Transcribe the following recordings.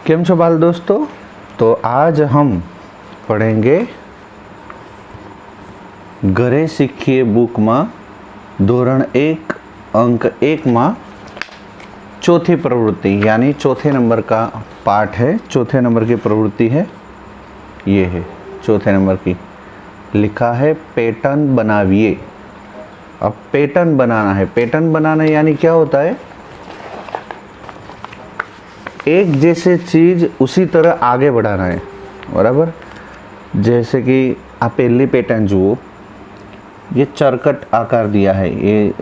केम छो बाल दोस्तों। तो आज हम पढ़ेंगे घरे सीखिए बुक में धोरण 1 अंक 1 में चौथी प्रवृत्ति यानी चौथे नंबर का पाठ है। चौथे नंबर की प्रवृत्ति है, ये है चौथे नंबर की। लिखा है पैटर्न बनाइए। अब पैटर्न बनाना है। पैटर्न बनाना यानी क्या होता है, एक जैसे चीज़ उसी तरह आगे बढ़ाना है, बराबर। जैसे कि आप पहली पैटर्न जुओ, ये चरकट आकार दिया है, ये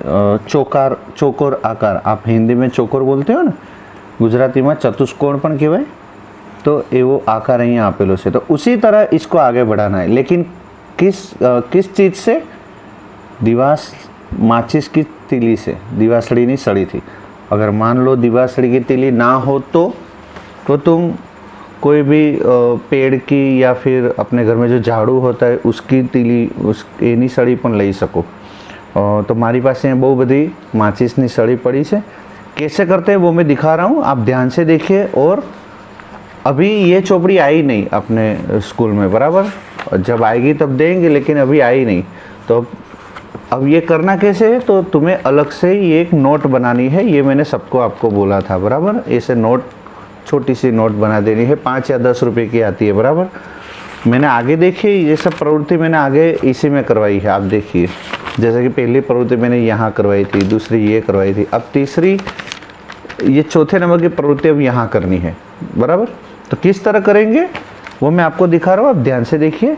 चौकोर आकार। आप हिंदी में चौकोर बोलते हो ना, गुजराती में चतुष्कोण पण कहेवाय। तो एवो आकार अहींया आपेलो छे, तो उसी तरह इसको आगे बढ़ाना है। लेकिन किस चीज़ से? माचिस की तीली से, दिवासड़ी नी सड़ी थी। अगर मान लो दिवासड़ी की तीली ना हो तो तुम कोई भी पेड़ की या फिर अपने घर में जो झाड़ू होता है उसकी तीली, उस एनी सड़ी पण लई सको। तो मारी पास बहु बधी माचिसनी सड़ी पड़ी है। कैसे करते हैं वो मैं दिखा रहा हूँ, आप ध्यान से देखिए। और अभी ये चौपड़ी आई नहीं अपने स्कूल में, बराबर। जब आएगी तब देंगे, लेकिन अभी आई नहीं। तो अब ये करना कैसे है, तो तुम्हें अलग से ये एक नोट बनानी है। ये मैंने सबको आपको बोला था, बराबर। ऐसे नोट, छोटी सी नोट बना देनी है, 5 या 10 रुपए की आती है, बराबर। मैंने आगे देखिए, ये सब प्रवृत्ति मैंने आगे इसी में करवाई है। आप देखिए, जैसे कि पहली प्रवृत्ति मैंने यहाँ करवाई थी, दूसरी ये करवाई थी, अब तीसरी, ये चौथे नंबर की प्रवृत्ति अब यहाँ करनी है, बराबर। तो किस तरह करेंगे वो मैं आपको दिखा रहा हूँ, आप ध्यान से देखिए।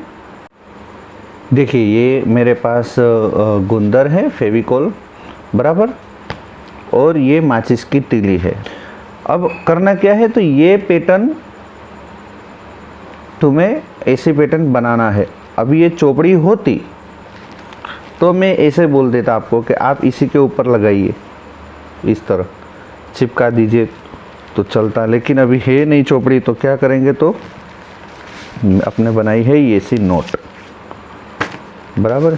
देखिए, ये मेरे पास गुंदर है, फेविकोल, बराबर, और ये माचिस की तीली है। अब करना क्या है, तो ये पैटर्न तुम्हें ऐसे पैटर्न बनाना है। अब ये चौपड़ी होती तो मैं ऐसे बोल देता आपको कि आप इसी के ऊपर लगाइए, इस तरह चिपका दीजिए तो चलता। लेकिन अभी है नहीं चौपड़ी, तो क्या करेंगे, तो अपने बनाई है ये सी नोट, बराबर।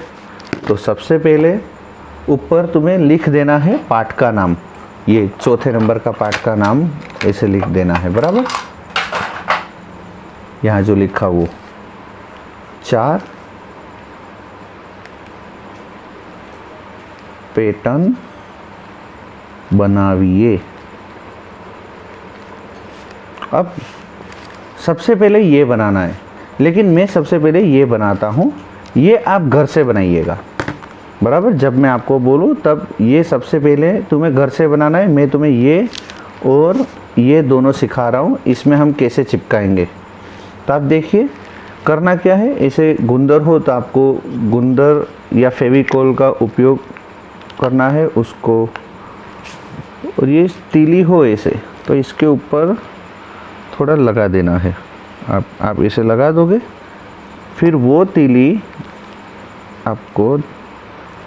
तो सबसे पहले ऊपर तुम्हें लिख देना है पाठ का नाम। ये चौथे नंबर का पाठ का नाम ऐसे लिख देना है, बराबर। यहाँ जो लिखा वो 4 पैटर्न बनाइए। अब सबसे पहले ये बनाना है, लेकिन मैं सबसे पहले ये बनाता हूँ। ये आप घर से बनाइएगा, बराबर। जब मैं आपको बोलूँ तब ये सबसे पहले तुम्हें घर से बनाना है। मैं तुम्हें ये और ये दोनों सिखा रहा हूँ, इसमें हम कैसे चिपकाएंगे। तो आप देखिए करना क्या है। ऐसे गुंदर हो तो आपको गुंदर या फेविकोल का उपयोग करना है उसको। और ये तीली हो ऐसे, तो इसके ऊपर थोड़ा लगा देना है। आप इसे लगा दोगे, फिर वो तीली आपको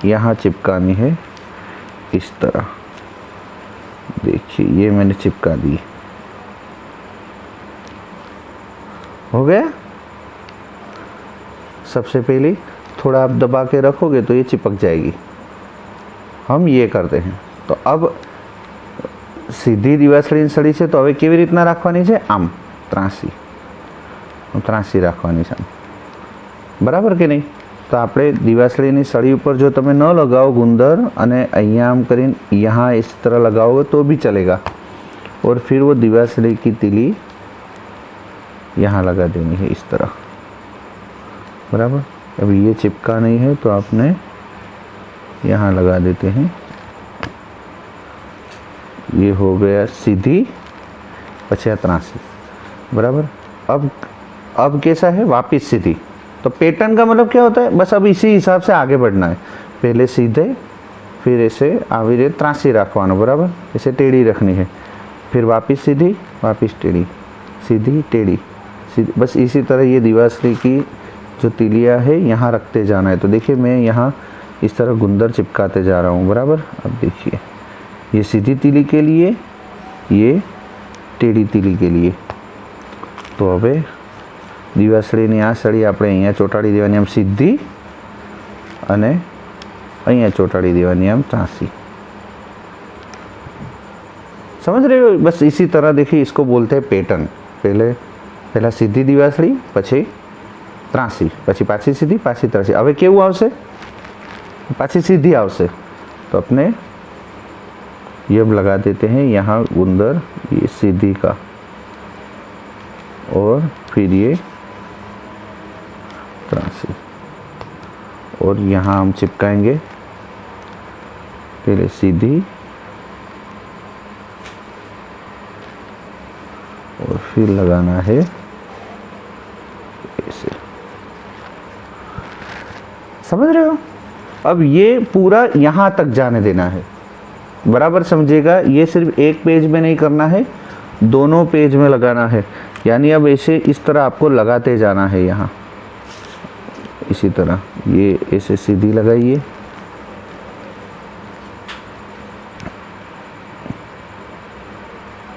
यहाँ चिपकानी है इस तरह। देखिए, ये मैंने चिपका दी, हो गया। सबसे पहले थोड़ा आप दबा के रखोगे तो ये चिपक जाएगी। हम ये करते हैं। तो अब सीधी दिवासળી સળી છે, तो હવે કેવી રીતના રાખવાની છે, આમ ત્રાસી રાખવાની છે, બરાબર કે નહીં। तो આપણે દિવાસળીની સળી ઉપર જો તમે ન लगाओ गुंदर અને અહીંયા આમ કરીને यहाँ इस तरह लगाओगे तो भी चलेगा। और फिर वो दिवासળી की तीली यहाँ लगा देनी है इस तरह, बराबर। अभी ये चिपका नहीं है तो आपने यहाँ लगा देते हैं। ये हो गया सीधी, पछी ત્રાસી, बराबर। अब कैसा है, वापिस सीधी। तो पैटर्न का मतलब क्या होता है, बस अब इसी हिसाब से आगे बढ़ना है। पहले सीधे, फिर ऐसे आवी रीते ત્રાસી રાખવાનો, बराबर। ऐसे टेढ़ी रखनी है, फिर वापिस सीधी, वापिस टेढ़ी, सीधी टेढ़ी, सीधी। बस इसी तरह ये दिवासળી की जो तीलियाँ है यहाँ रखते जाना है। तो देखिए, मैं यहाँ इस तरह गुंदर चिपकाते जा रहा हूँ, बराबर। अब देखिए, ये सीधी तीली के लिए, ये टेढ़ी तीली के लिए। तो હવે દિવાસળીની આ સળી આપણે અહીંયા ચોંટાડી દેવાની આમ સીધી, અને અહીંયા ચોંટાડી દેવાની આમ ત્રાસી। समझ रहे हो। बस इसी तरह देखिए, इसको बोलते हैं पैटर्न। પહેલાં સીધી દિવાસળી, પછી ત્રાંસી, પછી પાછી સીધી, પાછી ત્રાંસી. હવે કેવું આવશે? पाछी सीधी आवશે. तो अपने ये लगा देते हैं यहाँ गुंदर, ये सीधी का, और फिर ये त्रांसी, और यहाँ हम चिपकाएंगे पहले सीधी और फिर लगाना है ऐसे. समझ रहे हो? अब ये पूरा यहाँ तक जाने देना है. बराबर समझिएगा. ये सिर्फ एक पेज में नहीं करना है, दोनों पेज में लगाना है. यानी अब ऐसे इस तरह आपको लगाते जाना है. यहाँ इसी तरह ये ऐसे सीधी लगाइए,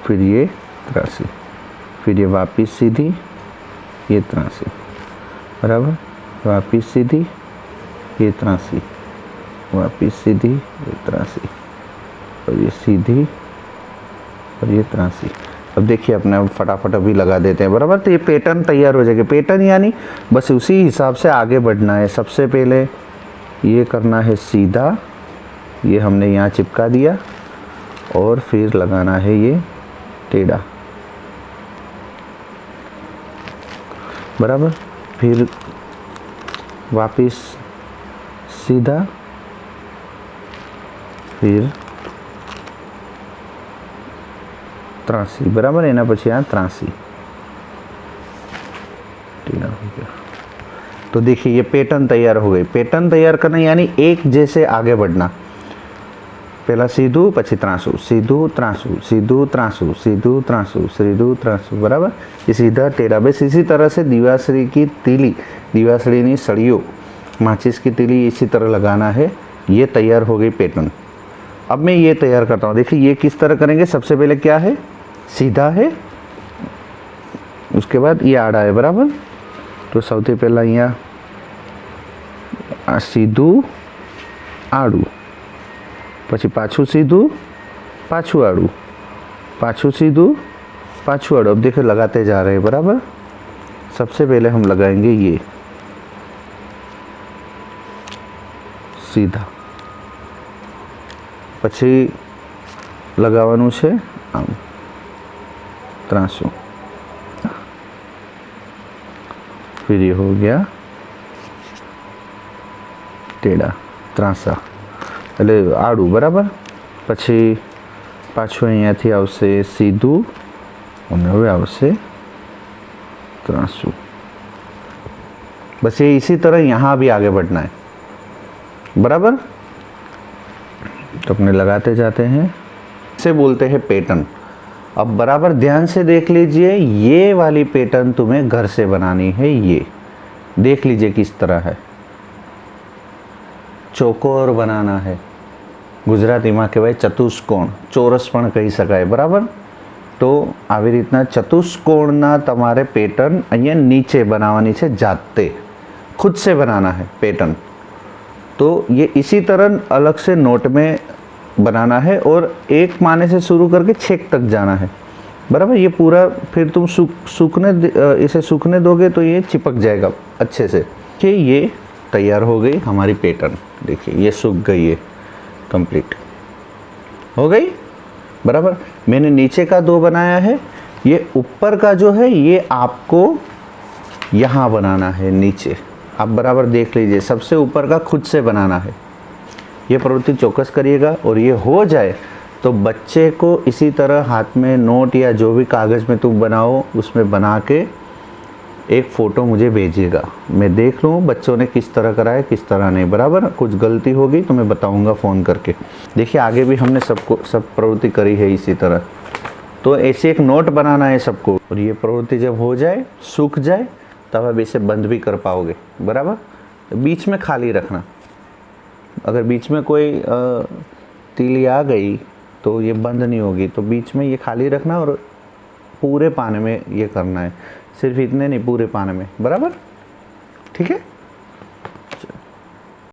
फिर ये त्रासी, फिर ये वापिस सीधी, ये त्रासी. बराबर. वापिस सीधी, ये त्रासी, वापिस सीधी, ये त्रासी, और ये सीधी, और ये त्रासी. अब देखिए अपने फटाफट अभी लगा देते हैं. बराबर. तो ये पैटर्न तैयार हो जाएगा. पैटर्न यानी बस उसी हिसाब से आगे बढ़ना है. सबसे पहले ये करना है सीधा, ये हमने यहाँ चिपका दिया, और फिर लगाना है ये टेढ़ा. बराबर. फिर वापिस सीधा, फिर ત્રાસી. બરાબર. એના પછી આ ત્રાસી टेढ़ा हो गया. तो देखिए ये पैटर्न तैयार हो गई. पैटर्न तैयार करना यानी एक जैसे आगे बढ़ना. पहला सीधू, પછી ત્રાસું, सीधू ત્રાસું, सीधू ત્રાસું, सीधू ત્રાસું, सीधू ત્રાસું. बराबर. ये सीधा टेढ़ा. बस इसी तरह से दिवासળી की तीली, दिवासળીની सળીઓ, माचिस की तीली इसी तरह लगाना है. ये तैयार हो गई पैटर्न. अब मैं ये तैयार करता हूँ. देखिए ये किस तरह करेंगे. सबसे पहले क्या है? सीधा है, उसके बाद ये आड़ा है. बराबर. तो સૌથી પહેલા અહીંયા આ સીધું આડું, પછી પાછું સીધું પાછું આડું, પાછું सीधू पाछू आड़ू. अब देखो लगाते जा रहे हैं. बराबर. सबसे पहले हम लगाएंगे ये सीधा, પછી लगावानुं छे आम ત્રાસું, फिर ये हो गया टेढ़ा, ત્રાસા એટલે આડું. બરાબર. પછી પાછું અહીંયાથી આવશે સીધું, અને હવે આવશે ત્રાસું. बस ये इसी तरह यहाँ भी आगे बढ़ना है. बराबर. तो अपने लगाते जाते हैं. इसे बोलते हैं पैटर्न. अब बराबर ध्यान से देख लीजिए, ये वाली पैटर्न तुम्हें घर से बनानी है. ये देख लीजिए किस तरह है. ચોકોર बनाना है. ગુજરાતીમાં કહેવાય ચતુષ્કોણ, ચોરસ પણ કહી શકાય. બરાબર. તો આવી રીતના ચતુષ્કોણના તમારે પેટર્ન અહીંયા નીચે બનાવવાની છે. જાતે खुद से बनाना है पैटर्न. तो ये इसी तरह अलग से नोट में बनाना है, और एक माने से शुरू करके छेक तक जाना है. बराबर. ये पूरा फिर तुम सूखने इसे सूखने दोगे तो ये चिपक जाएगा अच्छे से. कि ये तैयार हो गई हमारी पैटर्न. देखिए ये सूख गई है, कंप्लीट हो गई. बराबर. मैंने नीचे का 2 बनाया है. ये ऊपर का जो है ये आपको यहाँ बनाना है नीचे. आप बराबर देख लीजिए. सबसे ऊपर का खुद से बनाना है. ये प्रवृत्ति चौकस करिएगा, और ये हो जाए तो बच्चे को इसी तरह हाथ में नोट या जो भी कागज़ में तुम बनाओ उसमें बना के एक फ़ोटो मुझे भेजिएगा. मैं देख लूँ बच्चों ने किस तरह करा है, किस तरह नहीं. बराबर. कुछ गलती होगी तो मैं बताऊँगा फ़ोन करके. देखिए आगे भी हमने सब प्रवृत्ति करी है इसी तरह. तो ऐसे एक नोट बनाना है सबको, और ये प्रवृत्ति जब हो जाए, सूख जाए, तब आप इसे बंद भी कर पाओगे. बराबर. तो बीच में खाली रखना. अगर बीच में कोई तीली आ गई तो ये बंद नहीं होगी. तो बीच में ये खाली रखना, और पूरे पाने में ये करना है. सिर्फ इतने नहीं, पूरे पाने में. बराबर. ठीक है.